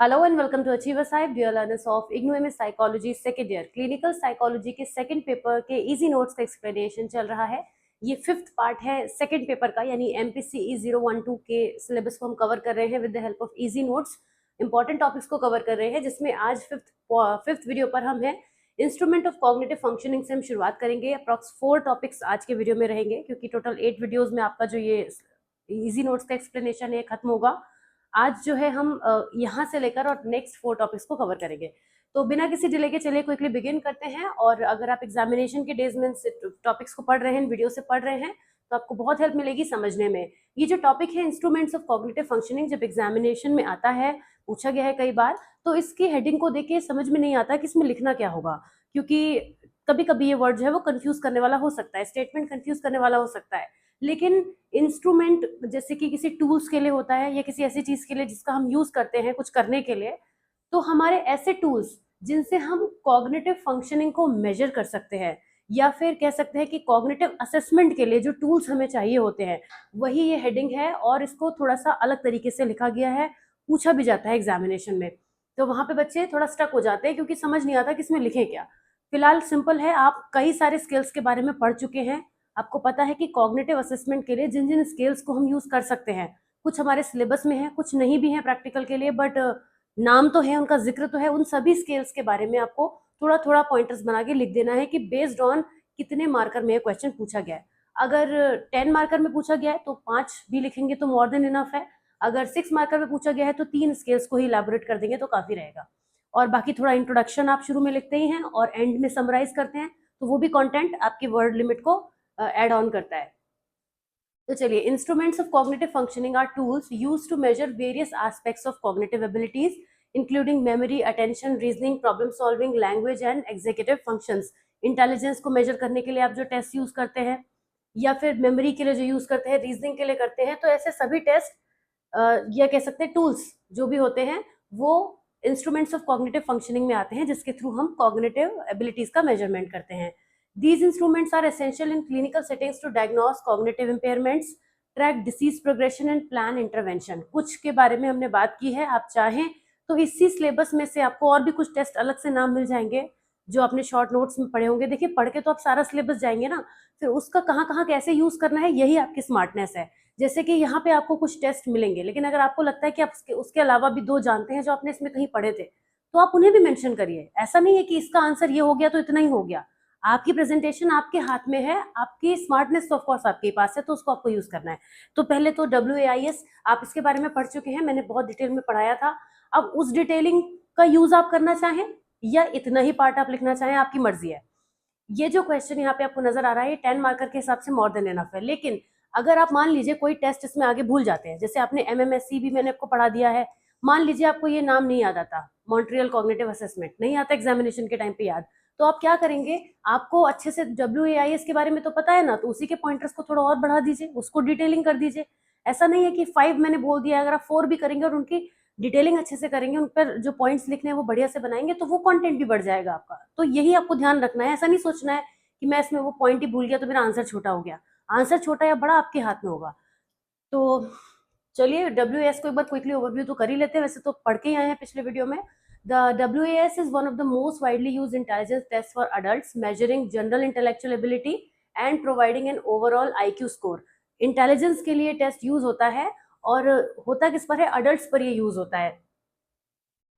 Hello and welcome to Achiever Sahib, dear learners of IGNOU MS Psychology second year. Clinical psychology के second paper के easy notes का explanation चल रहा है। ये फिफ्थ पार्ट है सेकंड पेपर का, यानी MPC E012 के सिलेबस को हम कवर कर रहे हैं with the help of easy notes. Important topics को कवर कर रहे हैं, जिसमें आज फिफ्थ वीडियो पर हम हैं इंस्ट्रूमेंट ऑफ कॉग्निटिव फंक्शनिंग से हम शुरुआत करेंगे। अप्रॉक्स 4 टॉपिक्स आज के वीडियो में रहेंगे, क्योंकि टोटल 8 वीडियोज में आपका जो ये इजी नोट्स का एक्सप्लेनेशन है खत्म होगा। आज जो है हम यहाँ से लेकर और नेक्स्ट 4 टॉपिक्स को कवर करेंगे। तो बिना किसी डिले के चलिए क्विकली बिगिन करते हैं। और अगर आप एग्जामिनेशन के डेज में टॉपिक्स को पढ़ रहे हैं, वीडियो से पढ़ रहे हैं, तो आपको बहुत हेल्प मिलेगी समझने में। ये जो टॉपिक है इंस्ट्रूमेंट्स ऑफ कॉग्निटिव फंक्शनिंग, जब एग्जामिनेशन में आता है, पूछा गया है कई बार, तो इसकी हेडिंग को देख के समझ में नहीं आता कि इसमें लिखना क्या होगा, क्योंकि कभी कभी ये वर्ड जो है वो कंफ्यूज करने वाला हो सकता है, स्टेटमेंट कंफ्यूज करने वाला हो सकता है। लेकिन इंस्ट्रूमेंट जैसे कि किसी टूल्स के लिए होता है या किसी ऐसी चीज के लिए जिसका हम यूज करते हैं कुछ करने के लिए, तो हमारे ऐसे टूल्स जिनसे हम कॉग्निटिव फंक्शनिंग को मेजर कर सकते हैं, या फिर कह सकते हैं कि कॉग्निटिव असेसमेंट के लिए जो टूल्स हमें चाहिए होते हैं, वही ये हेडिंग है। और इसको थोड़ा सा अलग तरीके से लिखा गया है, पूछा भी जाता है एग्जामिनेशन में, तो वहां पे बच्चे थोड़ा स्टक हो जाते हैं क्योंकि समझ नहीं आता कि इसमें लिखे क्या। फिलहाल सिंपल है, आप कई सारे स्किल्स के बारे में पढ़ चुके हैं, आपको पता है कि कॉग्निटिव असेसमेंट के लिए जिन जिन स्किल्स को हम यूज कर सकते हैं, कुछ हमारे सिलेबस में है, कुछ नहीं भी है प्रैक्टिकल के लिए, बट नाम तो है, उनका जिक्र तो है। उन सभी स्किल्स के बारे में आपको थोड़ा थोड़ा पॉइंटर्स बना के लिख देना है कि बेस्ड ऑन कितने मार्कर में ये क्वेश्चन पूछा गया है। अगर 10 मार्कर में पूछा गया है तो 5 भी लिखेंगे तो मोर देन इनफ है। अगर 6 मार्कर में पूछा गया है तो 3 स्किल्स को ही इलैबोरेट कर देंगे तो काफी रहेगा। और बाकी थोड़ा इंट्रोडक्शन आप शुरू में लिखते ही हैं और एंड में समराइज करते हैं, तो वो भी कंटेंट आपकी वर्ड लिमिट को एड ऑन करता है। तो चलिए, instruments of cognitive functioning are tools used to measure various aspects of cognitive abilities including memory, attention, reasoning, problem solving, language and executive functions. Intelligence को मेजर करने के लिए आप जो टेस्ट यूज करते हैं, या फिर मेमोरी के लिए जो यूज करते हैं, रीजनिंग के लिए करते हैं, तो ऐसे सभी टेस्ट या कह सकते हैं टूल्स जो भी होते हैं, वो इंस्ट्रूमेंट्स ऑफ कॉग्निटिव फंक्शनिंग में आते हैं, जिसके थ्रू हम कॉग्निटिव एबिलिटीज का मेजरमेंट करते हैं। These instruments are essential in clinical settings to diagnose cognitive impairments, track disease progression and plan intervention। कुछ के बारे में हमने बात की है, आप चाहें तो इसी सिलेबस में से आपको और भी कुछ टेस्ट अलग से नाम मिल जाएंगे जो आपने शॉर्ट नोट्स में पढ़े होंगे। देखिए, पढ़ के तो आप सारा सिलेबस जाएंगे ना, फिर उसका कहाँ कहाँ कैसे यूज करना है, यही आपकी स्मार्टनेस है। जैसे कि यहाँ पे आपको कुछ टेस्ट मिलेंगे, लेकिन अगर आपको लगता है कि आप उसके अलावा भी 2 जानते हैं जो आपने इसमें कहीं पढ़े थे, तो आप उन्हें भी मेंशन करिए। ऐसा नहीं है कि इसका आंसर ये हो गया तो इतना ही हो गया। आपकी प्रेजेंटेशन आपके हाथ में है, आपकी स्मार्टनेस तो ऑफकोर्स आपके पास है, तो उसको आपको यूज करना है। तो पहले तो WAIS आप इसके बारे में पढ़ चुके हैं, मैंने बहुत डिटेल में पढ़ाया था। अब उस डिटेलिंग का यूज आप करना चाहें या इतना ही पार्ट आप लिखना चाहें, आपकी मर्जी है। ये जो क्वेश्चन यहाँ पे आपको नजर आ रहा है, ये 10 मार्कर के हिसाब से मोर देन इनफ है। लेकिन अगर आप मान लीजिए कोई टेस्ट इसमें आगे भूल जाते हैं, जैसे आपने MMSC भी मैंने आपको पढ़ा दिया है, मान लीजिए आपको ये नाम नहीं याद आता, मॉन्ट्रियल कॉग्निटिव असेसमेंट नहीं आता एग्जामिनेशन के टाइम पे याद, तो आप क्या करेंगे, आपको अच्छे से WAIS के बारे में तो पता है ना, तो उसी के पॉइंटर्स को थोड़ा और बढ़ा दीजिए, उसको डिटेलिंग कर दीजिए। ऐसा नहीं है कि 5 मैंने बोल दिया, अगर आप 4 भी करेंगे और उनकी डिटेलिंग अच्छे से करेंगे, उन पर जो पॉइंट्स लिखने हैं वो बढ़िया से बनाएंगे, तो वो कंटेंट भी बढ़ जाएगा आपका। तो यही आपको ध्यान रखना है। ऐसा नहीं सोचना है कि मैं इसमें वो पॉइंट ही भूल गया तो मेरा आंसर छोटा हो गया। आंसर छोटा या बड़ा आपके हाथ में होगा। तो चलिए, WAS को एक बार क्विकली ओवरव्यू तो कर ही लेते हैं, वैसे तो पढ़ के ही आए हैं पिछले वीडियो में। The WAS is one of the most widely used intelligence tests for adults, measuring general intellectual ability and providing an overall IQ score। Intelligence के लिए टेस्ट यूज होता है, और होता किस पर है, अडल्ट पर ये यूज होता है।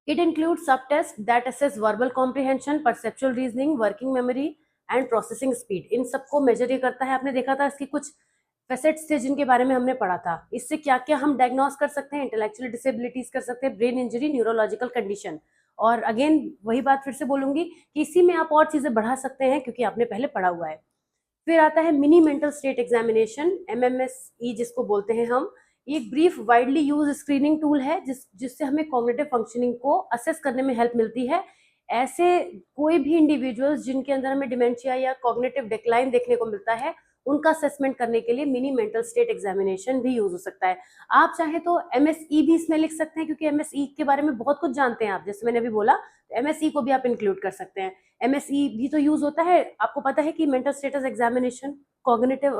It includes subtests that assess verbal comprehension, perceptual reasoning, working memory and processing speed। इन सबको मेजर ये करता है। आपने देखा था इसकी कुछ फैसेट्स थे जिनके बारे में हमने पढ़ा था, इससे क्या क्या हम डायग्नोस कर सकते हैं, इंटेलेक्चुअल डिसेबिलिटीज कर सकते हैं, ब्रेन इंजरी, न्यूरोलॉजिकल कंडीशन। और अगेन वही बात फिर से बोलूंगी कि इसी में आप और चीजें बढ़ा सकते हैं क्योंकि आपने पहले पढ़ा हुआ है। फिर आता है mini mental state examination, MMSE जिसको बोलते हैं हम। एक brief widely use screening tool है जिससे हमें कॉग्निटिव फंक्शनिंग को असेस करने में हेल्प मिलती है। ऐसे कोई भी इंडिविजुअल्स जिनके अंदर हमें डिमेंशिया या कॉग्निटिव डिक्लाइन देखने को मिलता है, उनका असेसमेंट करने के लिए मिनी मेंटल स्टेट एग्जामिनेशन भी यूज हो सकता है। आप चाहे तो MSE भी इसमें लिख सकते हैं, क्योंकि MSE के बारे में बहुत कुछ जानते हैं आप, जैसे मैंने अभी बोला, तो MSE को भी आप इंक्लूड कर सकते हैं। MSE भी तो यूज होता है, आपको पता है कि मेंटल स्टेटस एग्जामिनेशन कॉग्निटिव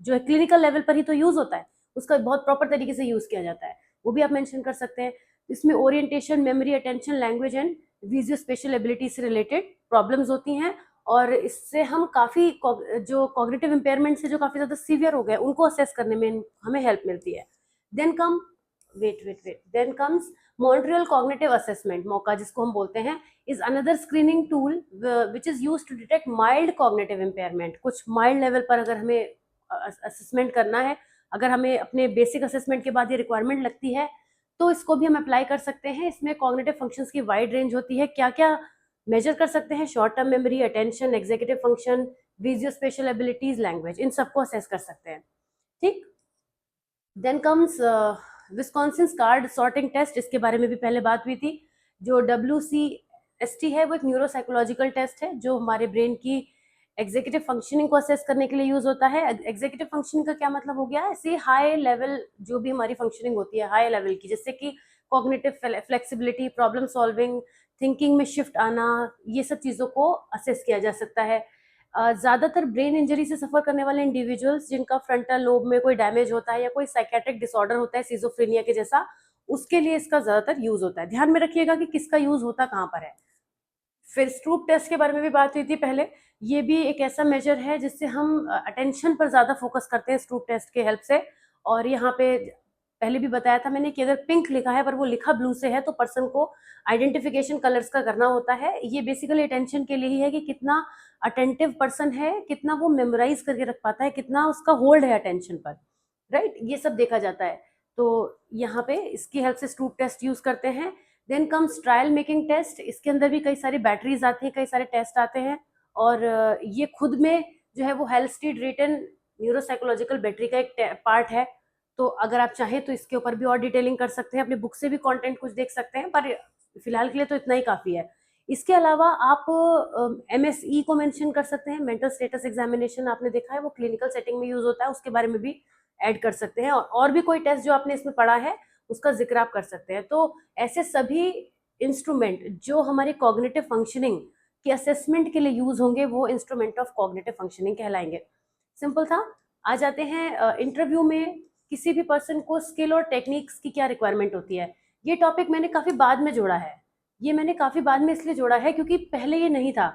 जो है क्लिनिकल लेवल पर ही तो यूज होता है, उसका बहुत प्रॉपर तरीके से यूज किया जाता है, वो भी आप मेंशन कर सकते हैं। इसमें orientation, memory, attention, language and visual special ability से रिलेटेड प्रॉब्लम्स होती हैं, और इससे हम काफ़ी जो कॉग्निटिव इम्पेयरमेंट से जो काफ़ी ज़्यादा सीवियर हो गए उनको असेस करने में हमें हेल्प मिलती है। Then come wait then comes Montreal cognitive assessment, MoCA जिसको हम बोलते हैं, is another screening tool which is use to detect mild cognitive impairment. कुछ माइल्ड लेवल पर अगर हमें असेसमेंट करना है, अगर हमें अपने बेसिक असेसमेंट के बाद ये रिक्वायरमेंट लगती है, तो इसको भी हम अप्लाई कर सकते हैं। इसमें कॉग्निटिव फंक्शंस की वाइड रेंज होती है, क्या क्या मेजर कर सकते हैं, short term memory, attention, executive function, visual special abilities, language, इन सबको असेस कर सकते हैं। ठीक, then comes Wisconsin card sorting test, इसके बारे में भी पहले बात हुई थी। जो WCST है वो एक न्यूरोसाइकोलॉजिकल टेस्ट है जो हमारे ब्रेन की एग्जीक्यूटिव फंक्शनिंग को असेस करने के लिए यूज होता है। एग्जीक्यूटिव फंक्शनिंग का क्या मतलब हो गया, ऐसे हाई लेवल जो भी हमारी फंक्शनिंग होती है हाई लेवल की, जैसे कि cognitive flexibility, problem solving, thinking में शिफ्ट आना, ये सब चीज़ों को असेस किया जा सकता है। ज़्यादातर ब्रेन इंजरी से सफ़र करने वाले इंडिविजुअल्स जिनका फ्रंटल लोब में कोई डैमेज होता है या कोई साइकेट्रिक डिसऑर्डर होता है सिजोफ्रेनिया के जैसा, उसके लिए इसका ज़्यादातर यूज़ होता है। ध्यान में रखिएगा कि किसका यूज़ होता कहाँ पर है। फिर स्ट्रूप टेस्ट के बारे में भी बात हुई थी पहले। ये भी एक ऐसा मेजर है जिससे हम अटेंशन पर ज़्यादा फोकस करते हैं स्ट्रूप टेस्ट के हेल्प से। और यहाँ पे पहले भी बताया था मैंने कि अगर पिंक लिखा है पर वो लिखा ब्लू से है तो पर्सन को आइडेंटिफिकेशन कलर्स का करना होता है। ये बेसिकली अटेंशन के लिए ही है कि कितना अटेंटिव पर्सन है, कितना वो मेमोराइज करके रख पाता है, कितना उसका होल्ड है अटेंशन पर, राइट, ये सब देखा जाता है। तो यहाँ पे इसकी हेल्प से स्ट्रूप टेस्ट यूज करते हैं। Then comes trial making test, इसके अंदर भी कई सारी बैटरीज आती हैं, कई सारे टेस्ट आते हैं, और ये खुद में जो है वो हेल्स्टीड रिटन न्यूरोसाइकोलॉजिकल बैटरी का एक पार्ट है। तो अगर आप चाहें तो इसके ऊपर भी और डिटेलिंग कर सकते हैं, अपने बुक से भी कंटेंट कुछ देख सकते हैं, पर फिलहाल के लिए तो इतना ही काफ़ी है। इसके अलावा आप MSE को मेंशन कर सकते हैं, मेंटल स्टेटस एग्जामिनेशन, आपने देखा है वो क्लिनिकल सेटिंग में यूज होता है, उसके बारे में भी ऐड कर सकते हैं। और भी कोई टेस्ट जो आपने इसमें पढ़ा है उसका जिक्र आप कर सकते हैं। तो ऐसे सभी इंस्ट्रूमेंट जो हमारे कॉग्निटिव फंक्शनिंग के असेसमेंट के लिए यूज होंगे वो इंस्ट्रूमेंट ऑफ कॉग्निटिव फंक्शनिंग कहलाएंगे। सिंपल था। आ जाते हैं इंटरव्यू में किसी भी पर्सन को स्किल और टेक्निक्स की क्या रिक्वायरमेंट होती है। ये टॉपिक मैंने काफ़ी बाद में जोड़ा है, ये मैंने काफ़ी बाद में इसलिए जोड़ा है क्योंकि पहले ये नहीं था।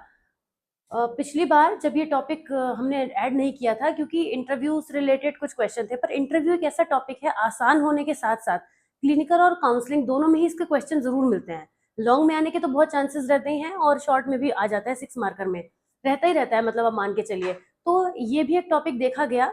पिछली बार जब ये टॉपिक हमने ऐड नहीं किया था क्योंकि इंटरव्यू से रिलेटेड कुछ क्वेश्चन थे, पर इंटरव्यू एक ऐसा टॉपिक है आसान होने के साथ साथ क्लिनिकल और काउंसलिंग दोनों में ही इसके क्वेश्चन जरूर मिलते हैं। लॉन्ग में आने के तो बहुत चांसेस रहते ही हैं और शॉर्ट में भी आ जाता है, 6 मार्कर में रहता ही रहता है, मतलब आप मान के चलिए। तो ये भी एक टॉपिक देखा गया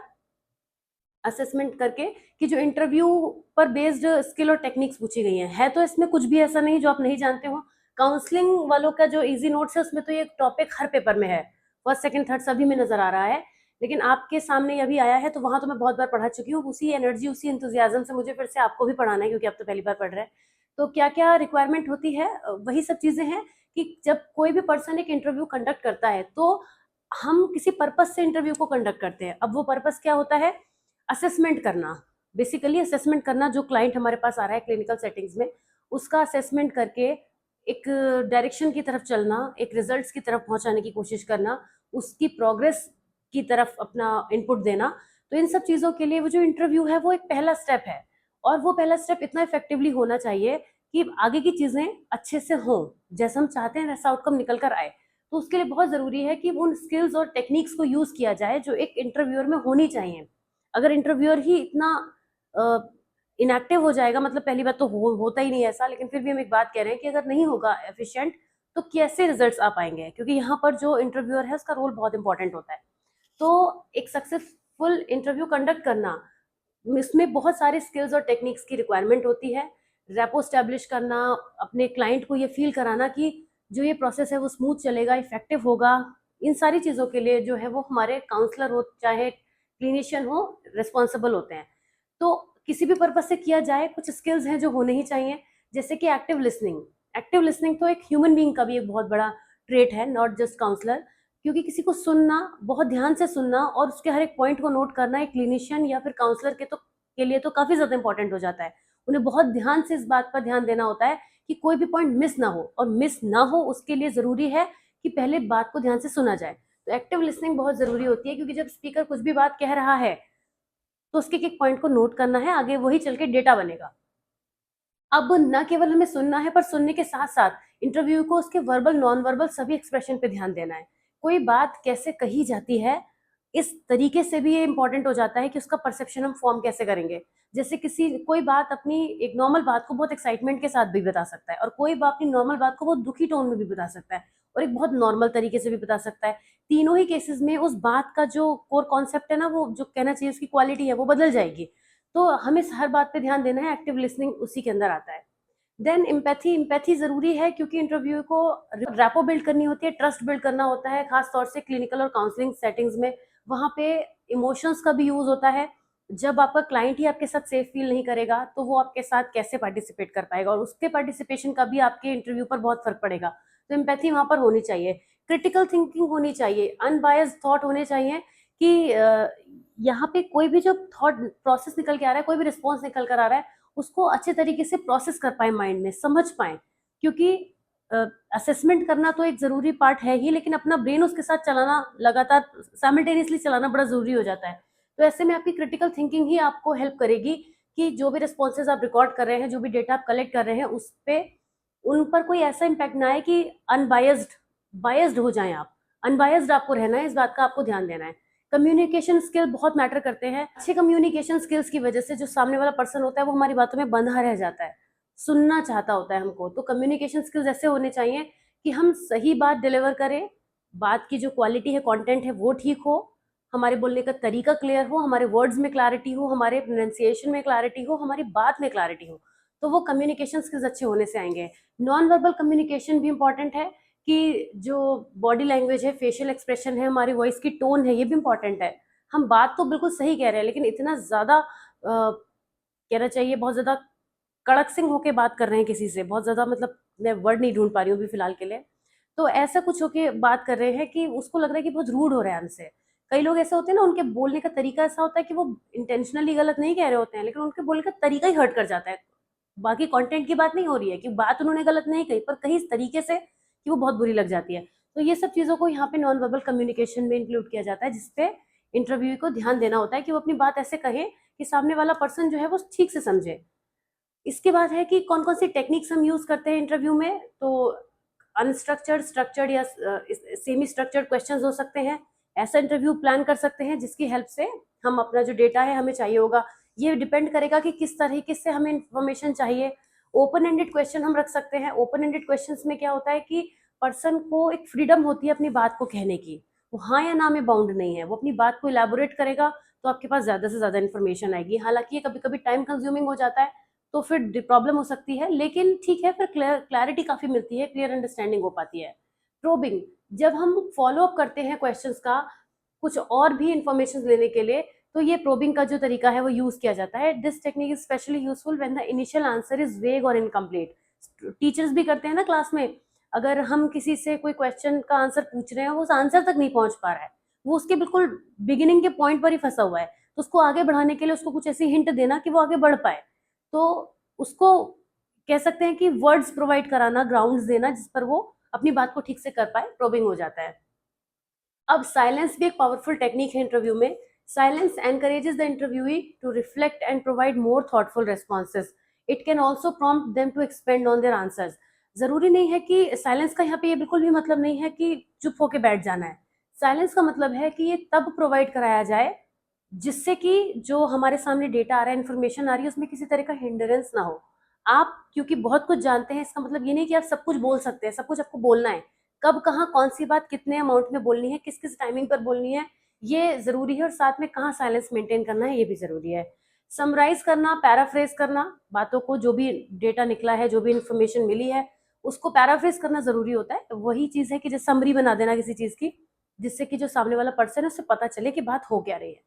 असेसमेंट करके कि जो इंटरव्यू पर बेस्ड स्किल और टेक्निक्स पूछी गई हैं, है तो इसमें कुछ भी ऐसा नहीं जो आप नहीं जानते हो। काउंसलिंग वालों का जो इजी नोट्स है उसमें तो ये टॉपिक हर पेपर में है, फर्स्ट सेकंड थर्ड सभी में नजर आ रहा है, लेकिन आपके सामने ये अभी आया है तो वहां तो मैं बहुत बार पढ़ा चुकी हूँ। उसी एनर्जी उसी इंतजियाज्म से मुझे फिर से आपको भी पढ़ाना है क्योंकि आप तो पहली बार पढ़ रहे हैं। तो क्या क्या रिक्वायरमेंट होती है, वही सब चीजें हैं कि जब कोई भी पर्सन एक इंटरव्यू कंडक्ट करता है तो हम किसी पर्पज से इंटरव्यू को कंडक्ट करते हैं। अब वो पर्पज क्या होता है, असेसमेंट करना, बेसिकली असेसमेंट करना। जो क्लाइंट हमारे पास आ रहा है क्लिनिकल सेटिंग्स में उसका असेसमेंट करके एक डायरेक्शन की तरफ चलना, एक रिजल्ट्स की तरफ पहुंचाने की कोशिश करना, उसकी प्रोग्रेस की तरफ अपना इनपुट देना। तो इन सब चीज़ों के लिए वो जो इंटरव्यू है वो एक पहला स्टेप है, और वो पहला स्टेप इतना इफेक्टिवली होना चाहिए कि आगे की चीज़ें अच्छे से हों, जैसा हम चाहते हैं वैसा आउटकम निकल कर आए। तो उसके लिए बहुत ज़रूरी है कि उन स्किल्स और टेक्निक्स को यूज़ किया जाए जो एक इंटरव्यूअर में होनी चाहिए। अगर इंटरव्यूअर ही इतना इनएक्टिव हो जाएगा, मतलब पहली बात तो होता ही नहीं ऐसा, लेकिन फिर भी हम एक बात कह रहे हैं कि अगर नहीं होगा एफिशिएंट तो कैसे रिजल्ट्स आ पाएंगे, क्योंकि यहाँ पर जो इंटरव्यूअर है उसका रोल बहुत इंपॉर्टेंट होता है। तो एक सक्सेसफुल इंटरव्यू कंडक्ट करना, इसमें बहुत सारे स्किल्स और टेक्निक्स की रिक्वायरमेंट होती है। रेपो स्टैब्लिश करना, अपने क्लाइंट को ये फील कराना कि जो ये प्रोसेस है वो स्मूथ चलेगा, इफेक्टिव होगा, इन सारी चीज़ों के लिए जो है वो हमारे काउंसलर हो चाहे क्लिनिशियन हो रिस्पॉन्सिबल होते हैं। तो किसी भी पर्पज से किया जाए कुछ स्किल्स हैं जो होने ही चाहिए, जैसे कि एक्टिव लिसनिंग। एक्टिव लिसनिंग तो एक ह्यूमन बीइंग का भी एक बहुत बड़ा ट्रेट है, नॉट जस्ट काउंसलर, क्योंकि किसी को सुनना, बहुत ध्यान से सुनना और उसके हर एक पॉइंट को नोट करना एक क्लिनिशियन या फिर काउंसलर के लिए तो काफ़ी ज़्यादा इंपॉर्टेंट हो जाता है। उन्हें बहुत ध्यान से इस बात पर ध्यान देना होता है कि कोई भी पॉइंट मिस ना हो, और मिस ना हो उसके लिए ज़रूरी है कि पहले बात को ध्यान से सुना जाए। तो एक्टिव लिसनिंग बहुत ज़रूरी होती है, क्योंकि जब स्पीकर कुछ भी बात कह रहा है तो उसके एक पॉइंट को नोट करना है, आगे वही चल के डेटा बनेगा। अब न केवल हमें सुनना है, पर सुनने के साथ साथ इंटरव्यू को उसके वर्बल नॉन वर्बल सभी एक्सप्रेशन पे ध्यान देना है। कोई बात कैसे कही जाती है, इस तरीके से भी ये इंपॉर्टेंट हो जाता है कि उसका परसेप्शन हम फॉर्म कैसे करेंगे। जैसे कोई बात अपनी एक नॉर्मल बात को बहुत एक्साइटमेंट के साथ भी बता सकता है, और कोई बात अपनी नॉर्मल बात को बहुत दुखी टोन में भी बता सकता है, और एक बहुत नॉर्मल तरीके से भी बता सकता है। तीनों ही केसेस में उस बात का जो कोर कॉन्सेप्ट है ना, वो जो कहना चाहिए उसकी क्वालिटी है वो बदल जाएगी। तो हमें हर बात पे ध्यान देना है, एक्टिव लिसनिंग उसी के अंदर आता है। देन एम्पैथी ज़रूरी है, क्योंकि इंटरव्यू को रैपो बिल्ड करनी होती है, ट्रस्ट बिल्ड करना होता है, खास तौर से क्लिनिकल और काउंसलिंग सेटिंग्स में। वहाँ पे इमोशंस का भी यूज़ होता है। जब आपका क्लाइंट ही आपके साथ सेफ फील नहीं करेगा, तो वो आपके साथ कैसे पार्टिसिपेट कर पाएगा, और उसके पार्टिसिपेशन का भी आपके इंटरव्यू पर बहुत फ़र्क पड़ेगा। तो एम्पैथी वहाँ पर होनी चाहिए, क्रिटिकल थिंकिंग होनी चाहिए, अनबायस्ड थॉट होने चाहिए कि यहाँ पे कोई भी जो थॉट प्रोसेस निकल के आ रहा है, कोई भी रिस्पॉन्स निकल कर आ रहा है, उसको अच्छे तरीके से प्रोसेस कर पाए माइंड में, समझ पाएँ। क्योंकि असेसमेंट करना तो एक ज़रूरी पार्ट है ही, लेकिन अपना ब्रेन उसके साथ चलाना, लगातार साइमल्टेनियसली चलाना बड़ा ज़रूरी हो जाता है। तो ऐसे में आपकी क्रिटिकल थिंकिंग ही आपको हेल्प करेगी कि जो भी रिस्पॉन्सेज़ आप रिकॉर्ड कर रहे हैं, जो भी डेटा आप कलेक्ट कर रहे हैं, उस पे उन पर कोई ऐसा इम्पैक्ट ना आए कि बायस्ड हो जाएँ आप। अनबायस्ड आपको रहना है, इस बात का आपको ध्यान देना है। कम्युनिकेशन स्किल बहुत मैटर करते हैं। अच्छे कम्युनिकेशन स्किल्स की वजह से जो सामने वाला पर्सन होता है, वो हमारी बातों में बंधा रह जाता है, सुनना चाहता होता है हमको। तो कम्युनिकेशन स्किल्स ऐसे होने चाहिए कि हम सही बात डिलीवर करें, बात की जो क्वालिटी है, कंटेंट है, वो ठीक हो, हमारे बोलने का तरीका क्लियर हो, हमारे वर्ड्स में क्लैरिटी हो, हमारे प्रोनाउंसिएशन में क्लैरिटी हो, हमारी बात में क्लैरिटी हो, तो वो कम्युनिकेशन स्किल्स अच्छे होने से आएंगे। नॉन वर्बल कम्युनिकेशन भी इंपॉर्टेंट है, कि जो बॉडी लैंग्वेज है, फेशियल एक्सप्रेशन है, हमारी वॉइस की टोन है, ये भी इंपॉर्टेंट है। हम बात तो बिल्कुल सही कह रहे हैं, लेकिन इतना ज़्यादा कहना चाहिए, बहुत ज़्यादा कड़क सिंह होके बात कर रहे हैं किसी से, बहुत ज़्यादा, मतलब मैं वर्ड नहीं ढूंढ पा रही हूँ अभी फिलहाल के लिए। तो ऐसा कुछ होके बात कर रहे हैं कि उसको लग रहा है कि बहुत रूड हो रहा है हमसे। कई लोग ऐसे होते हैं ना, उनके बोलने का तरीका ऐसा होता है कि वो इंटेंशनली गलत नहीं कह रहे होते हैं, लेकिन उनके बोलने का तरीका ही हर्ट कर जाता है। बाकी कंटेंट की बात नहीं हो रही है कि बात उन्होंने गलत नहीं कही, पर कहीं इस तरीके से कि वो बहुत बुरी लग जाती है। तो ये सब चीज़ों को यहाँ पे नॉन वर्बल कम्युनिकेशन में इंक्लूड किया जाता है, जिसपे इंटरव्यू को ध्यान देना होता है कि वो अपनी बात ऐसे कहे कि सामने वाला पर्सन जो है वो ठीक से समझे। इसके बाद है कि कौन-कौन सी टेक्निक्स हम यूज़ करते हैं इंटरव्यू में। तो अनस्ट्रक्चर्ड, स्ट्रक्चर्ड या सेमी स्ट्रक्चर्ड क्वेश्चंस हो सकते हैं। ऐसा इंटरव्यू प्लान कर सकते हैं जिसकी हेल्प से हम अपना जो डेटा है हमें चाहिए होगा, ये डिपेंड करेगा कि किस तरीके से हमें इन्फॉर्मेशन चाहिए। ओपन एंडेड क्वेश्चन हम रख सकते हैं। ओपन एंडेड क्वेश्चंस में क्या होता है कि पर्सन को एक फ्रीडम होती है अपनी बात को कहने की। वो हाँ या ना में बाउंड नहीं है। वो अपनी बात को इलैबोरेट करेगा, तो आपके पास ज़्यादा से ज़्यादा इन्फॉर्मेशन आएगी। हालाँकि ये कभी-कभी टाइम कंज्यूमिंग हो जाता है, तो फिर प्रॉब्लम हो सकती है, लेकिन ठीक है, फिर क्लैरिटी काफ़ी मिलती है, क्लियर अंडरस्टैंडिंग हो पाती है। प्रोबिंग, जब हम फॉलो अप करते हैं क्वेश्चंस का कुछ और भी इंफॉर्मेशन लेने के लिए, तो ये प्रोबिंग का जो तरीका है वो यूज़ किया जाता है। This technique is specially useful when the initial answer is वेग और इनकम्प्लीट। टीचर्स भी करते हैं ना क्लास में। अगर हम किसी से कोई क्वेश्चन का आंसर पूछ रहे हैं, वो उस आंसर तक नहीं पहुंच पा रहा है, वो उसके बिल्कुल बिगिनिंग के पॉइंट पर ही फंसा हुआ है, तो उसको आगे बढ़ाने के लिए उसको कुछ ऐसी हिंट देना कि वो आगे बढ़ पाए। तो उसको कह सकते हैं कि वर्ड्स प्रोवाइड कराना, ग्राउंड्स देना, जिस पर वो अपनी बात को ठीक से कर पाए, प्रोबिंग हो जाता है। अब साइलेंस भी एक पावरफुल टेक्निक है इंटरव्यू में। Silence encourages the interviewee to reflect and provide more thoughtful responses. It can also prompt them to expand on their answers. जरूरी नहीं है कि साइलेंस का यहाँ पे ये बिल्कुल भी मतलब नहीं है कि चुप होके बैठ जाना है। साइलेंस का मतलब है कि ये तब प्रोवाइड कराया जाए जिससे कि जो हमारे सामने डेटा आ रहा है, इन्फॉर्मेशन आ रही है, उसमें किसी तरह का हिंडरेंस ना हो। आप क्योंकि बहुत कुछ जानते हैं, इसका मतलब ये नहीं कि आप सब कुछ बोल सकते हैं, सब कुछ आपको बोलना है। कब कहाँ कौन सी बात कितने अमाउंट में बोलनी है, किस किस टाइमिंग पर बोलनी है, ये जरूरी है, और साथ में कहाँ साइलेंस मेंटेन करना है, ये भी जरूरी है। समराइज करना, पैराफ्रेज करना, बातों को, जो भी डेटा निकला है, जो भी इन्फॉर्मेशन मिली है, उसको पैराफ्रेज करना जरूरी होता है। वही चीज है कि जैसे समरी बना देना किसी चीज की, जिससे कि जो सामने वाला पर्सन है उससे पता चले कि बात हो क्या रही है।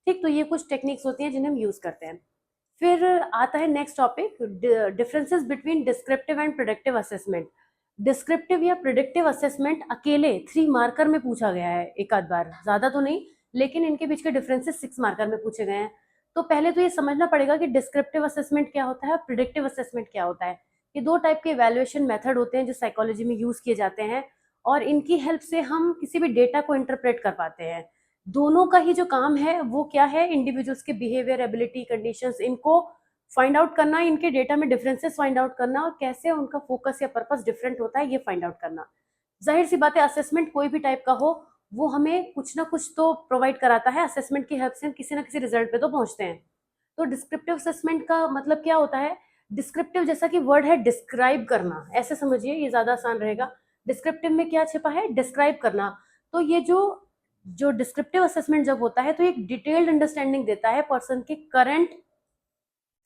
ठीक, तो ये कुछ टेक्निक्स होती हैं जिन्हें हम यूज करते हैं। फिर आता है next topic, differences between descriptive and predictive assessment. Descriptive या प्रिडिक्टिव असेसमेंट अकेले 3 मार्कर में पूछा गया है एक आध बार, ज्यादा तो नहीं, लेकिन इनके बीच के डिफरेंसेस 6 मार्कर में पूछे गए हैं। तो पहले तो ये समझना पड़ेगा कि डिस्क्रिप्टिव असेसमेंट क्या होता है और प्रिडिक्टिव असेसमेंट क्या होता है। ये दो टाइप के इवैल्यूएशन मेथड होते हैं जो साइकोलॉजी में यूज किए जाते हैं, और इनकी हेल्प से हम किसी भी डेटा को इंटरप्रेट कर पाते हैं। दोनों का ही जो काम है वो क्या है, इंडिविजुअल्स के बिहेवियर, एबिलिटी, कंडीशंस, इनको फाइंड आउट करना, इनके डेटा में डिफरेंसेस फाइंड आउट करना और कैसे उनका फोकस या पर्पस डिफरेंट होता है ये फाइंड आउट करना। जाहिर सी बात है, असेसमेंट कोई भी टाइप का हो वो हमें कुछ ना कुछ तो प्रोवाइड कराता है। असेसमेंट की हेल्प से हम किसी ना किसी रिजल्ट पे तो पहुंचते हैं। तो डिस्क्रिप्टिव असेसमेंट का मतलब क्या होता है? डिस्क्रिप्टिव जैसा कि वर्ड है डिस्क्राइब करना, ऐसे समझिए, ये ज्यादा आसान रहेगा। डिस्क्रिप्टिव में क्या छिपा है? डिस्क्राइब करना। तो ये जो जो डिस्क्रिप्टिव असेसमेंट जब होता है तो एक डिटेल्ड अंडरस्टैंडिंग देता है पर्सन के करंट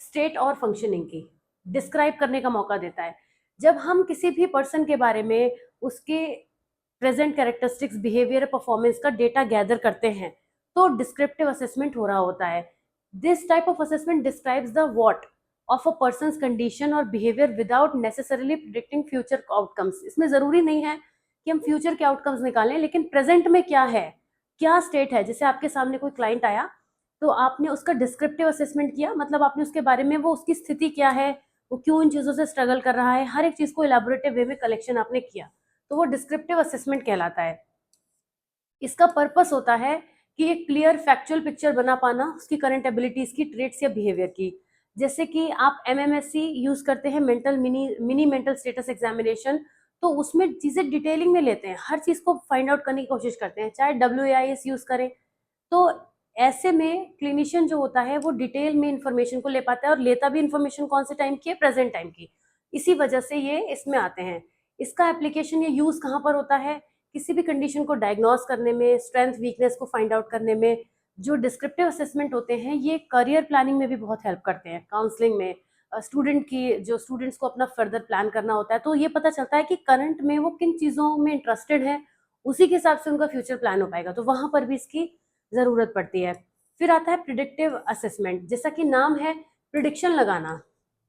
स्टेट और फंक्शनिंग की, डिस्क्राइब करने का मौका देता है। जब हम किसी भी पर्सन के बारे में उसके प्रेजेंट कैरेक्टरिस्टिक्स, बिहेवियर, परफॉर्मेंस का डेटा गैदर करते हैं तो डिस्क्रिप्टिव असेसमेंट हो रहा होता है। This type of assessment describes the what of a person's condition और behaviour without necessarily predicting future outcomes. इसमें जरूरी नहीं है कि हम फ्यूचर के आउटकम्स निकालें, लेकिन प्रेजेंट में क्या है, क्या स्टेट है। जैसे आपके सामने कोई क्लाइंट आया तो आपने उसका डिस्क्रिप्टिव असेसमेंट किया, मतलब आपने उसके बारे में, वो उसकी स्थिति क्या है, वो क्यों इन चीजों से स्ट्रगल कर रहा है, हर एक चीज को इलेबोरेटिव वे में कलेक्शन आपने किया, तो वो डिस्क्रिप्टिव असेसमेंट कहलाता है। इसका पर्पस होता है कि एक क्लियर फैक्चुअल पिक्चर बना पाना उसकी करंट एबिलिटीज की, ट्रेट्स या बिहेवियर की। जैसे कि आप एमएमएससी यूज करते हैं, mental mini mental status examination, तो उसमें चीजें डिटेलिंग में लेते हैं, हर चीज को फाइंड आउट करने की कोशिश करते हैं, चाहे WAIS यूज करें। तो ऐसे में क्लिनिशियन जो होता है वो डिटेल में इंफॉर्मेशन को ले पाता है, और लेता भी इंफॉर्मेशन कौन से टाइम की है? प्रेजेंट टाइम की। इसी वजह से ये इसमें आते हैं। इसका एप्लीकेशन या यूज कहाँ पर होता है? किसी भी कंडीशन को डायग्नोस करने में, स्ट्रेंथ वीकनेस को फाइंड आउट करने में। जो डिस्क्रिप्टिव असेसमेंट होते हैं ये करियर प्लानिंग में भी बहुत हेल्प करते हैं, काउंसलिंग में। स्टूडेंट की, जो स्टूडेंट्स को अपना फर्दर प्लान करना होता है, तो ये पता चलता है कि करंट में वो किन चीज़ों में इंटरेस्टेड है, उसी के हिसाब से उनका फ्यूचर प्लान हो पाएगा, तो वहां पर भी इसकी जरूरत पड़ती है। फिर आता है प्रिडिक्टिव असेसमेंट, जैसा कि नाम है, प्रिडिक्शन लगाना,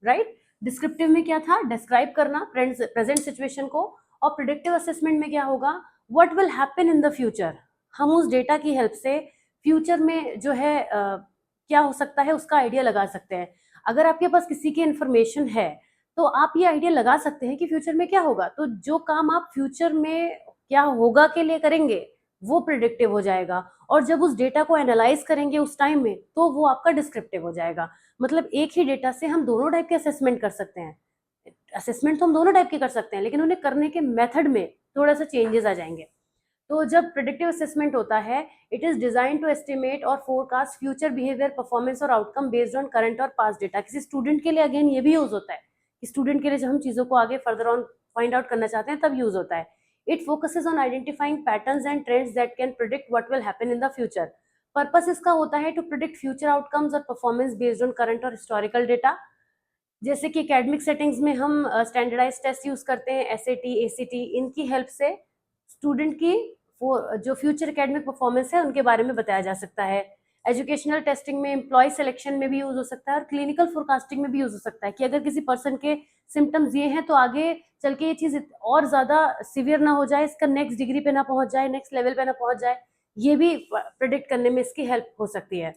राइट। डिस्क्रिप्टिव में क्या था? डिस्क्राइब करना प्रेजेंट सिचुएशन को, और प्रिडिक्टिव असेसमेंट में क्या होगा? What will happen in the future. हम उस डेटा की हेल्प से फ्यूचर में जो है क्या हो सकता है उसका आइडिया लगा सकते हैं। अगर आपके पास किसी की इंफॉर्मेशन है तो आप ये आइडिया लगा सकते हैं कि फ्यूचर में क्या होगा, तो जो काम आप फ्यूचर में क्या होगा के लिए करेंगे वो प्रिडिक्टिव हो जाएगा, और जब उस डेटा को एनालाइज करेंगे उस टाइम में तो वो आपका डिस्क्रिप्टिव हो जाएगा। मतलब एक ही डेटा से हम दोनों टाइप के असेसमेंट कर सकते हैं। असेसमेंट तो हम दोनों टाइप के कर सकते हैं, लेकिन उन्हें करने के मेथड में थोड़ा सा चेंजेस आ जाएंगे। तो जब प्रिडिक्टिव असेसमेंट होता है, it is design to estimate और फोरकास्ट फ्यूचर बिहेवियर, परफॉर्मेंस और आउटकम बेस्ड ऑन करंट और पास्ट डेटा। किसी स्टूडेंट के लिए अगेन ये भी यूज होता है कि स्टूडेंट के लिए जब हम चीजों को आगे फर्दर ऑन फाइंड आउट करना चाहते हैं तब यूज होता है। It focuses on identifying patterns and trends that can predict what will happen in the future. Purpose इसका होता है टू प्रिडिक्ट फ्यूचर आउटकम्स और परफॉर्मेंस बेस्ड ऑन करंट और हिस्टोरिकल डेटा। जैसे कि एकेडमिक सेटिंग्स में हम स्टैंडर्डाइज टेस्ट यूज करते हैं, SAT, ACT, इनकी हेल्प से स्टूडेंट की जो फ्यूचर एकेडमिक परफॉर्मेंस है उनके बारे में बताया जा सकता है। एजुकेशनल टेस्टिंग में, एम्प्लॉय सिलेक्शन में भी यूज हो सकता है, और क्लिनिकल फोरकास्टिंग में भी यूज हो सकता है कि अगर किसी पर्सन के सिम्टम्स ये हैं तो आगे चल के ये चीज और ज्यादा सिवियर ना हो जाए, इसका नेक्स्ट डिग्री पे ना पहुंच जाए, नेक्स्ट लेवल पे ना पहुंच जाए, ये भी प्रिडिक्ट करने में इसकी हेल्प हो सकती है।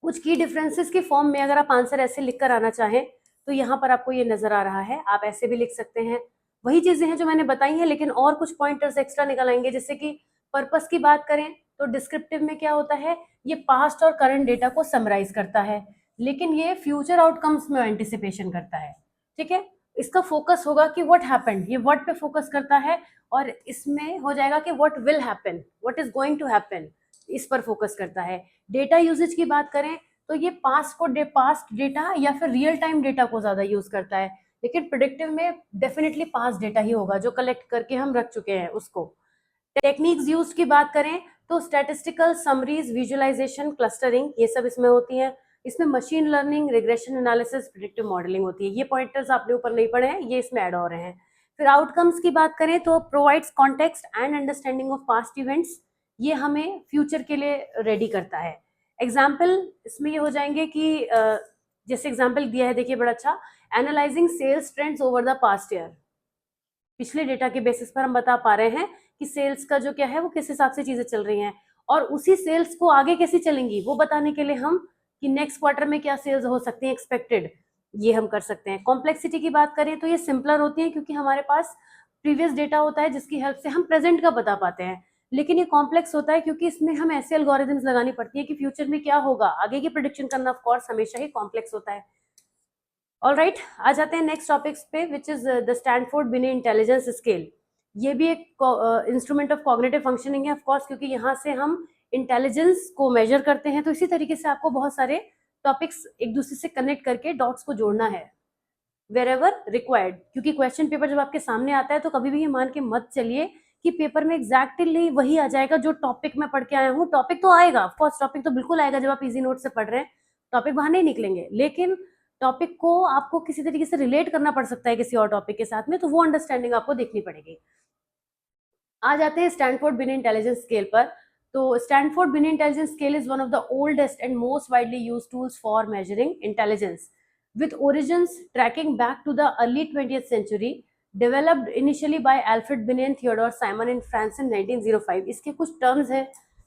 कुछ की डिफरेंसेस के फॉर्म में अगर आप आंसर ऐसे लिख कर आना चाहें तो यहाँ पर आपको ये नजर आ रहा है, आप ऐसे भी लिख सकते हैं। वही चीजें हैं जो मैंने बताई हैं, लेकिन और कुछ पॉइंटर्स एक्स्ट्रा निकल आएंगे। जैसे कि पर्पस की बात करें तो डिस्क्रिप्टिव में क्या होता है, ये पास्ट और करंट डेटा को समराइज करता है, लेकिन ये फ्यूचर आउटकम्स में एंटिसिपेशन करता है। ठीक है, इसका फोकस होगा कि व्हाट हैपेंड, ये व्हाट पे फोकस करता है, और इसमें हो जाएगा कि what will happen, what is going to happen, इस पर फोकस करता है। डेटा यूजेज की बात करें तो ये पास्ट डेटा या फिर रियल टाइम डेटा को ज्यादा यूज करता है, लेकिन प्रिडिक्टिव में डेफिनेटली पास्ट डेटा ही होगा जो कलेक्ट करके हम रख चुके हैं उसको। टेक्निक्स यूज की बात करें तो स्टैटिस्टिकल, समरीज, विजुअलाइजेशन, क्लस्टरिंग, ये सब इसमें होती हैं। इसमें machine learning, regression analysis, predictive modelling होती है। ये पॉइंटर्स आपने ऊपर नहीं पढ़े हैं, ये इसमें ऐड हो रहे हैं। फिर आउटकम्स की बात करें तो provides context and understanding of past events, ये हमें फ्यूचर के लिए रेडी करता है। एग्जाम्पल इसमें ये हो जाएंगे कि जैसे एग्जाम्पल दिया है, देखिए बड़ा अच्छा, analysing sales trends over the past year. पिछले डेटा के बेसिस पर हम बता पा रहे हैं कि सेल्स का जो क्या है वो किस हिसाब से चीजें चल रही हैं, और उसी सेल्स को आगे कैसे चलेंगी वो बताने के लिए हम कि नेक्स्ट क्वार्टर में क्या सेल्स हो सकती हैं एक्सपेक्टेड, ये हम कर सकते हैं। कॉम्प्लेक्सिटी की बात करें तो ये सिंपलर होती है क्योंकि हमारे पास प्रीवियस डेटा होता है जिसकी हेल्प से हम प्रेजेंट का बता पाते हैं। लेकिन ये कॉम्प्लेक्स होता है क्योंकि इसमें हम ऐसे एल्गोरिथम्स लगानी पड़ती है कि फ्यूचर में क्या होगा, आगे की प्रिडिक्शन करना ऑफ कोर्स हमेशा ही कॉम्प्लेक्स होता है। ऑल राइट, आ जाते हैं नेक्स्ट टॉपिक्स पे, विच इज द स्टैनफोर्ड बिने इंटेलिजेंस स्केल। ये भी एक इंस्ट्रूमेंट ऑफ कॉग्निटिव फंक्शनिंग है ऑफ कोर्स, क्योंकि यहाँ से हम इंटेलिजेंस को मेजर करते हैं। तो इसी तरीके से आपको बहुत सारे टॉपिक्स एक दूसरे से कनेक्ट करके डॉट्स को जोड़ना है वेरेवर रिक्वायर्ड, क्योंकि क्वेश्चन पेपर जब आपके सामने आता है तो कभी भी ये मान के मत चलिए कि पेपर में एग्जैक्टली वही आ जाएगा जो टॉपिक में पढ़ के आया हूँ। टॉपिक तो आएगा ऑफ कोर्स, टॉपिक तो बिल्कुल आएगा, जब आप इजी नोट से पढ़ रहे हैं टॉपिक बाहर नहीं निकलेंगे, लेकिन टॉपिक को आपको किसी तरीके से रिलेट करना पड़ सकता है किसी और टॉपिक के साथ में, तो वो अंडरस्टैंडिंग आपको देखनी पड़ेगी। आ जाते हैं स्टैनफोर्ड बिने इंटेलिजेंस स्केल पर। तो स्टैनफोर्ड बिने intelligence scale is one of the oldest and most widely used tools for measuring intelligence, with origins tracking back to the early 20th century, developed initially by Alfred Binet and Theodore Simon in France in 1905। इसके कुछ terms हैं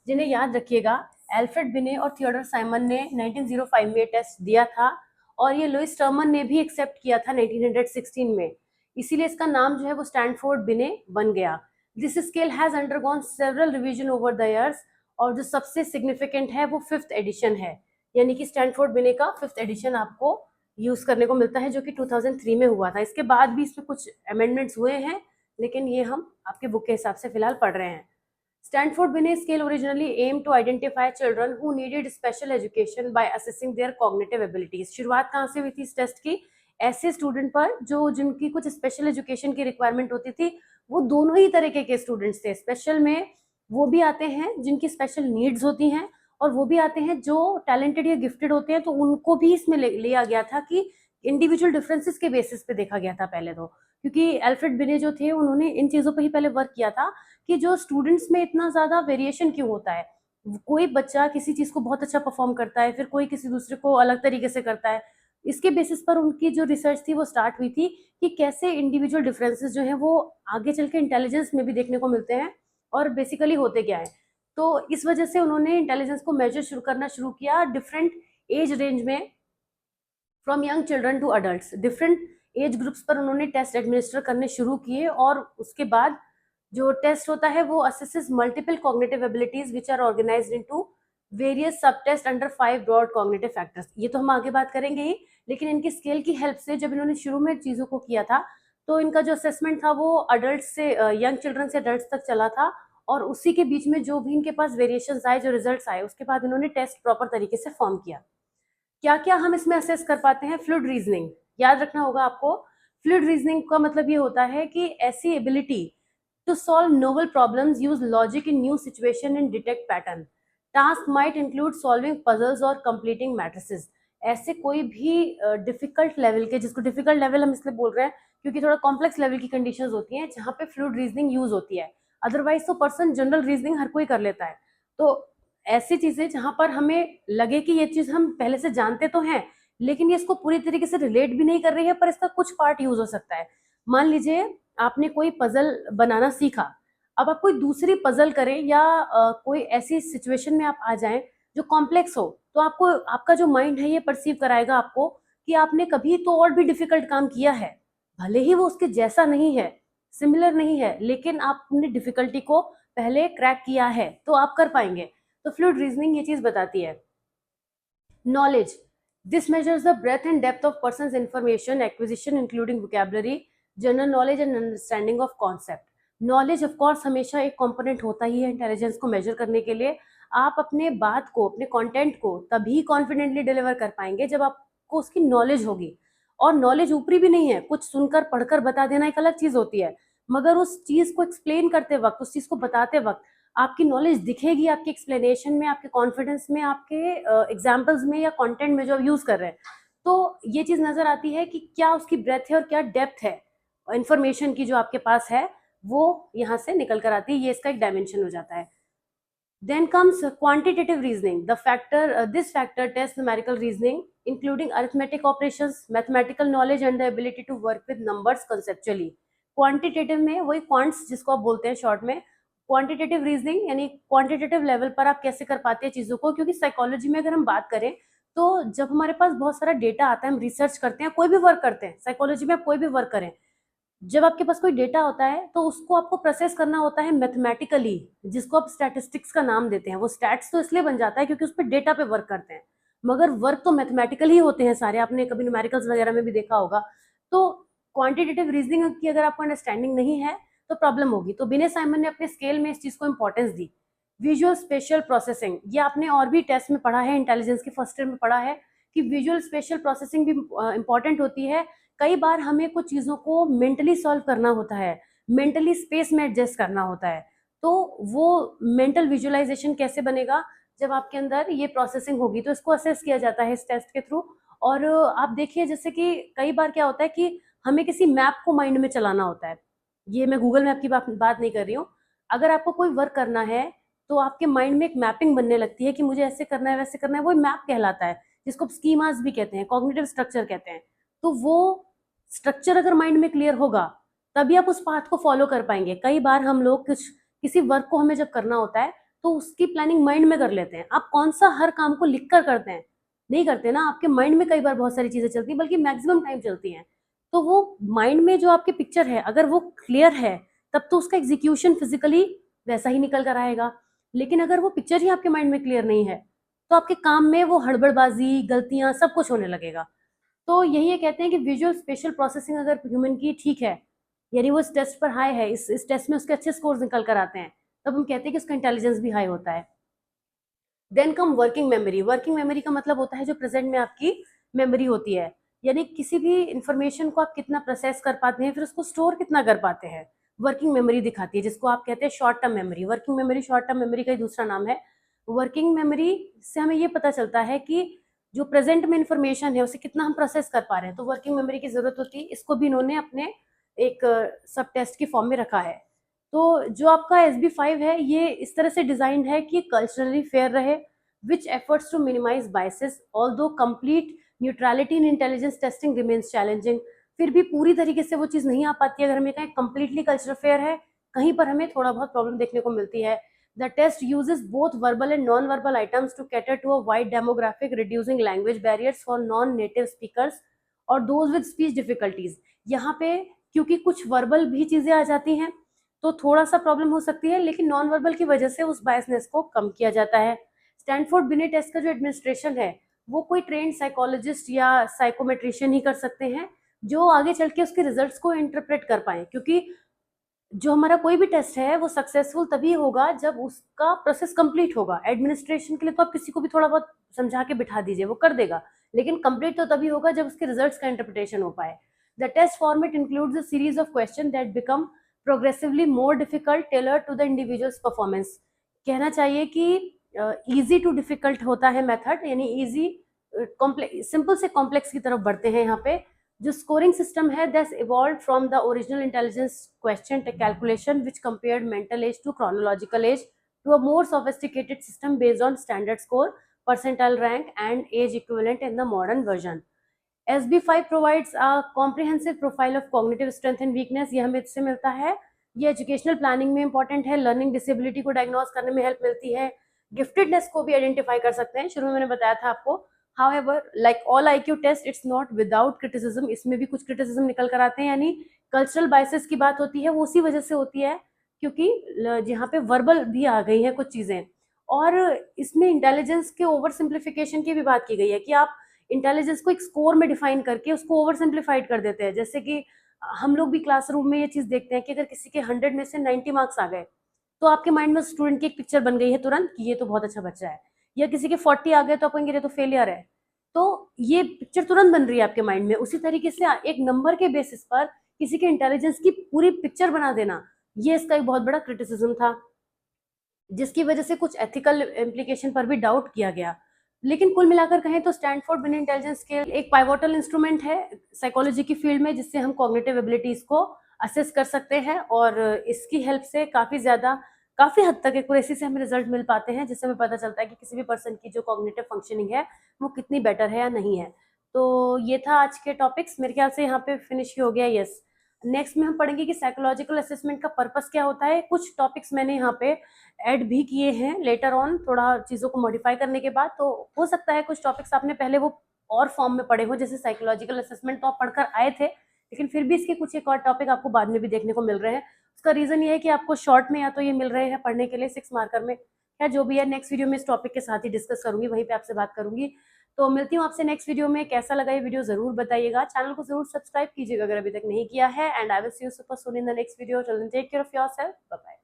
जिन्हें याद रखिएगा। Alfred बिने और Theodore Simon ने 1905 में टेस्ट दिया था और ये लुइस टर्मन ने भी एक्सेप्ट किया था 1916 में, इसीलिए इसका नाम जो है वो स्टैनफोर्ड बिने बन गया। This scale has undergone several revision over the years, और जो सबसे सिग्निफिकेंट है वो 5th एडिशन है, यानी कि स्टैनफोर्ड बिने का 5th एडिशन आपको यूज करने को मिलता है, जो कि 2003 में हुआ था। इसके बाद भी इसमें कुछ अमेंडमेंट्स हुए हैं, लेकिन ये हम आपके बुक के हिसाब से फिलहाल पढ़ रहे हैं। Stanford Binet scale originally aim to identify children who needed special education by assessing their cognitive abilities. शुरुआत कहाँ से हुई थी इस टेस्ट की? ऐसे स्टूडेंट पर जो जिनकी कुछ स्पेशल एजुकेशन की रिक्वायरमेंट होती थी। वो दोनों ही तरीके के स्टूडेंट्स थे। स्पेशल में वो भी आते हैं जिनकी स्पेशल नीड्स होती हैं, और वो भी आते हैं जो टैलेंटेड या गिफ्टेड होते हैं, तो उनको भी इसमें लिया गया था कि इंडिविजुअल डिफरेंसेस के बेसिस पे देखा गया था पहले तो, क्योंकि एल्फ्रेड बिने जो थे उन्होंने इन चीज़ों पे ही पहले वर्क किया था कि जो स्टूडेंट्स में इतना ज़्यादा वेरिएशन क्यों होता है। कोई बच्चा किसी चीज़ को बहुत अच्छा परफॉर्म करता है, फिर कोई किसी दूसरे को अलग तरीके से करता है। इसके बेसिस पर उनकी जो रिसर्च थी वो स्टार्ट हुई थी कि कैसे इंडिविजुअल डिफरेंसेस जो हैं वो आगे चल के इंटेलिजेंस में भी देखने को मिलते हैं, और बेसिकली होते क्या है। तो इस वजह से उन्होंने इंटेलिजेंस को मेजर करना शुरू किया डिफरेंट एज रेंज में, from young children to adults. Different age groups पर उन्होंने टेस्ट एडमिनिस्टर करने शुरू किए, और उसके बाद जो टेस्ट होता है वो assesses multiple cognitive abilities which are organised into various subtest under 5 broad cognitive factors. ये तो हम आगे बात करेंगे ही, लेकिन इनकी स्केल की हेल्प से जब इन्होंने शुरू में चीज़ों को किया था तो इनका जो असेसमेंट था वो अडल्ट से यंग चिल्ड्रन से अडल्ट तक चला था, और उसी के बीच में जो भी इनके पास वेरिएशंस आए, जो रिजल्ट्स आए, उसके बाद इन्होंने टेस्ट प्रॉपर तरीके से फॉर्म किया। क्या क्या हम इसमें असेस कर पाते हैं? फ्लूइड रीजनिंग याद रखना होगा आपको। फ्लूइड रीजनिंग का मतलब ये होता है कि ऐसी ability to solve novel problems, use logic in new situation and detect pattern. Task might include solving puzzles और कंप्लीटिंग मैट्रिसेस। ऐसे कोई भी डिफिकल्ट लेवल के, जिसको डिफिकल्ट लेवल हम इसलिए बोल रहे हैं क्योंकि थोड़ा कॉम्प्लेक्स लेवल की कंडीशंस होती हैं जहाँ पे फ्लूइड रीजनिंग यूज होती है। अदरवाइज तो पर्सन जनरल रीजनिंग हर कोई कर लेता है। तो ऐसी चीजें जहां पर हमें लगे कि ये चीज हम पहले से जानते तो हैं, लेकिन ये इसको पूरी तरीके से रिलेट भी नहीं कर रही है, पर इसका कुछ पार्ट यूज हो सकता है। मान लीजिए आपने कोई पजल बनाना सीखा, अब आप कोई दूसरी पजल करें या कोई ऐसी सिचुएशन में आप आ जाएं जो कॉम्प्लेक्स हो, तो आपको आपका जो माइंड है ये परसीव कराएगा आपको कि आपने कभी तो और भी डिफिकल्ट काम किया है, भले ही वो उसके जैसा नहीं है, सिमिलर नहीं है, लेकिन आपने डिफिकल्टी को पहले क्रैक किया है तो आप कर पाएंगे। तो फ्लूइड रीजनिंग ये चीज बताती है। Knowledge, this measures the breadth and depth of person's information acquisition including vocabulary, general knowledge and understanding of concept. Knowledge of course हमेशा एक कंपोनेंट होता ही है इंटेलिजेंस को मेजर करने के लिए। आप अपने बात को, अपने कंटेंट को तभी कॉन्फिडेंटली डिलीवर कर पाएंगे जब आपको उसकी नॉलेज होगी। और नॉलेज ऊपरी भी नहीं है, कुछ सुनकर पढ़कर बता देना एक अलग चीज होती है, मगर उस चीज को एक्सप्लेन करते वक्त, उस चीज को बताते वक्त आपकी नॉलेज दिखेगी, आपके एक्सप्लेनेशन में, आपके कॉन्फिडेंस में, आपके एग्जाम्पल्स में या कंटेंट में जो आप यूज कर रहे हैं। तो ये चीज नजर आती है कि क्या उसकी ब्रेथ है और क्या डेप्थ है इंफॉर्मेशन की जो आपके पास है, वो यहाँ से निकल कर आती है। ये इसका एक डायमेंशन हो जाता है। Then comes quantitative reasoning. This factor tests numerical reasoning, including arithmetic operations, mathematical knowledge, and the ability to work with numbers conceptually. Quantitative में वही quants जिसको आप बोलते हैं शॉर्ट में, क्वांटिटेटिव रीजनिंग यानी क्वांटिटेटिव लेवल पर आप कैसे कर पाते हैं चीजों को। क्योंकि साइकोलॉजी में अगर हम बात करें तो जब हमारे पास बहुत सारा डेटा आता है, हम रिसर्च करते हैं, कोई भी वर्क करते हैं, साइकोलॉजी में आप कोई भी वर्क करें, जब आपके पास कोई डेटा होता है तो उसको आपको प्रोसेस करना होता है मैथमेटिकली, जिसको आप स्टैटिस्टिक्स का नाम देते हैं। वो स्टैट्स तो इसलिए बन जाता है क्योंकि उस पर डेटा पे वर्क करते हैं, मगर वर्क तो मैथमेटिकल ही होते हैं सारे। आपने कभी न्यूमेरिकल्स वगैरह में भी देखा होगा। तो क्वांटिटेटिव रीजनिंग की अगर आपको अंडरस्टैंडिंग नहीं है तो प्रॉब्लम होगी। तो बिने साइमन ने अपने स्केल में इस चीज को इंपॉर्टेंस दी। विजुअल स्पेशल प्रोसेसिंग, ये आपने और भी टेस्ट में पढ़ा है, इंटेलिजेंस के फर्स्ट ईयर में पढ़ा है कि विजुअल स्पेशल प्रोसेसिंग भी इंपॉर्टेंट होती है। कई बार हमें कुछ चीज़ों को मेंटली सॉल्व करना होता है, मेंटली स्पेस में एडजस्ट करना होता है। तो वो मेंटल विजुअलाइजेशन कैसे बनेगा, जब आपके अंदर ये प्रोसेसिंग होगी। तो इसको असेस किया जाता है इस टेस्ट के थ्रू। और आप देखिए जैसे कि कई बार क्या होता है कि हमें किसी मैप को माइंड में चलाना होता है। ये मैं गूगल मैप की बात नहीं कर रही हूँ। अगर आपको कोई वर्क करना है तो आपके माइंड में एक मैपिंग बनने लगती है कि मुझे ऐसे करना है वैसे करना है। वो मैप कहलाता है, जिसको स्कीमास भी कहते हैं, कॉग्निटिव स्ट्रक्चर कहते हैं। तो वो स्ट्रक्चर अगर माइंड में क्लियर होगा तभी आप उस पाथ को फॉलो कर पाएंगे। कई बार हम लोग किसी वर्क को हमें जब करना होता है तो उसकी प्लानिंग माइंड में कर लेते हैं। आप कौन सा हर काम को लिख कर करते हैं, नहीं करते ना। आपके माइंड में कई बार बहुत सारी चीजें चलती हैं, बल्कि मैक्सिमम टाइम चलती हैं। तो वो माइंड में जो आपकी पिक्चर है अगर वो क्लियर है तब तो उसका एग्जीक्यूशन फिजिकली वैसा ही निकल कर आएगा। लेकिन अगर वो पिक्चर ही आपके माइंड में क्लियर नहीं है तो आपके काम में वो हड़बड़बाजी, गलतियां, सब कुछ होने लगेगा। तो यही ये कहते हैं कि विजुअल स्पेशल प्रोसेसिंग अगर ह्यूमन की ठीक है, यानी वो इस टेस्ट पर हाई है, इस टेस्ट में उसके अच्छे स्कोर्स निकल कर आते हैं, तब हम कहते हैं कि उसका इंटेलिजेंस भी हाई होता है। Then come working memory. Working memory का मतलब होता है जो प्रेजेंट में आपकी मेमोरी होती है, यानी किसी भी इंफॉर्मेशन को आप कितना प्रोसेस कर पाते हैं, फिर उसको स्टोर कितना कर पाते हैं, वर्किंग मेमोरी दिखाती है, जिसको आप कहते हैं short term memory. Working memory short term memory का ही दूसरा नाम है। वर्किंग मेमोरी से हमें ये पता चलता है कि जो प्रेजेंट में इंफॉर्मेशन है उसे कितना हम प्रोसेस कर पा रहे हैं। तो वर्किंग मेमोरी की जरूरत होती है। इसको भी इन्होंने अपने एक सब टेस्ट की फॉर्म में रखा है। तो जो आपका SB5 है ये इस तरह से डिजाइंड है कि कल्चरली फेयर रहे, which efforts to minimize biases, although complete neutrality in intelligence testing remains challenging। फिर भी पूरी तरीके से वो चीज़ नहीं आ पाती अगर हमें कहें completely कल्चर फेयर है, कहीं पर हमें थोड़ा बहुत प्रॉब्लम देखने को मिलती है। The test uses both verbal and non-verbal items to cater to a wide demographic, reducing language barriers for non-native speakers और those with speech difficulties। यहाँ पे क्योंकि कुछ वर्बल भी चीज़ें आ जाती हैं तो थोड़ा सा प्रॉब्लम हो सकती है, लेकिन नॉन वर्बल की वजह से उस बायसनेस को कम किया जाता है। स्टैनफोर्ड बिनेट टेस्ट का जो एडमिनिस्ट्रेशन है वो कोई ट्रेंड साइकोलॉजिस्ट या साइकोमेट्रिशियन ही कर सकते हैं, जो आगे चल के उसके रिजल्ट्स को इंटरप्रेट कर पाए। क्योंकि जो हमारा कोई भी टेस्ट है वो सक्सेसफुल तभी होगा जब उसका प्रोसेस कंप्लीट होगा। एडमिनिस्ट्रेशन के लिए तो आप किसी को भी थोड़ा बहुत समझा के बिठा दीजिए, वो कर देगा, लेकिन कंप्लीट तो तभी होगा जब उसके रिजल्ट्स का इंटरप्रिटेशन हो पाए। The test format includes a series of question that become progressively more difficult tailor to the individual's performance. कहना चाहिए कि इजी टू डिफिकल्ट होता है मेथड, यानी इजी सिंपल से कॉम्प्लेक्स की तरफ बढ़ते हैं। यहाँ पे जो स्कोरिंग सिस्टम है that's evolve from the original intelligence question calculation which compared mental age to chronological age to a more sophisticated system based on standard score, percentile rank and age equivalent in the modern version. SB5 provides a comprehensive profile of cognitive strength and weakness। ये हमें इससे मिलता है। ये educational planning में important है, learning disability को diagnose करने में हेल्प मिलती है, गिफ्टेडनेस को भी आइडेंटिफाई कर सकते हैं। शुरू में मैंने बताया था आपको। However, like all IQ test, it's not without criticism। इसमें भी कुछ क्रिटिसिज्म निकल कर आते हैं, यानी कल्चरल बाइसेस की बात होती है, वो उसी वजह से होती है क्योंकि यहाँ पे वर्बल भी आ गई हैं कुछ चीजें। और इसमें इंटेलिजेंस के ओवर सिंप्लीफिकेशन की भी बात की गई है कि आप इंटेलिजेंस को एक स्कोर में डिफाइन करके उसको ओवर सिंप्लीफाइड कर देते हैं। जैसे कि हम लोग भी क्लासरूम में ये चीज देखते हैं कि अगर किसी के 100 में से 90 मार्क्स आ गए तो आपके माइंड में स्टूडेंट की एक पिक्चर बन गई है तुरंत कि ये तो बहुत अच्छा बच्चा है, या किसी के 40 आ गए तो आप कहेंगे ये तो फेलियर है। तो ये पिक्चर तुरंत बन रही है आपके माइंड में। उसी तरीके से एक नंबर के बेसिस पर किसी के इंटेलिजेंस की पूरी पिक्चर बना देना, ये इसका एक बहुत बड़ा क्रिटिसिज्म था, जिसकी वजह से कुछ एथिकल इम्प्लीकेशन पर भी डाउट किया गया। लेकिन कुल मिलाकर कहें तो स्टैनफोर्ड बिनेट इंटेलिजेंस स्केल एक पाइवोटल इंस्ट्रूमेंट है साइकोलॉजी की फील्ड में, जिससे हम कॉग्निटिव एबिलिटीज को असेस कर सकते हैं और इसकी हेल्प से काफी हद तक एक्यूरेसी से हमें रिजल्ट मिल पाते हैं, जिससे हमें पता चलता है कि किसी भी पर्सन की जो कॉग्निटिव फंक्शनिंग है वो कितनी बेटर है या नहीं है। तो ये था आज के टॉपिक्स, मेरे ख्याल से यहाँ पे फिनिश ही हो गया। यस, नेक्स्ट में हम पढ़ेंगे कि साइकोलॉजिकल असेसमेंट का पर्पस क्या होता है। कुछ टॉपिक्स मैंने यहाँ पे ऐड भी किए हैं लेटर ऑन, थोड़ा चीज़ों को मॉडिफाई करने के बाद। तो हो सकता है कुछ टॉपिक्स आपने पहले वो और फॉर्म में पढ़े हो, जैसे साइकोलॉजिकल असेसमेंट तो आप पढ़कर आए थे, लेकिन फिर भी इसके कुछ एक और टॉपिक आपको बाद में भी देखने को मिल रहे हैं। उसका रीज़न ये है कि आपको शॉर्ट में या तो ये मिल रहे हैं पढ़ने के लिए 6 मार्कर में, या जो भी है नेक्स्ट वीडियो में इस टॉपिक के साथ ही डिस्कस करूँगी, वहीं पे आपसे बात करूँगी। तो मिलती हूँ आपसे नेक्स्ट वीडियो में। कैसा लगा ये वीडियो ज़रूर बताइएगा। चैनल को ज़रूर सब्सक्राइब कीजिएगा अगर अभी तक नहीं किया है, and I will see you super soon in the next video. Till then take care of yourself. Bye bye.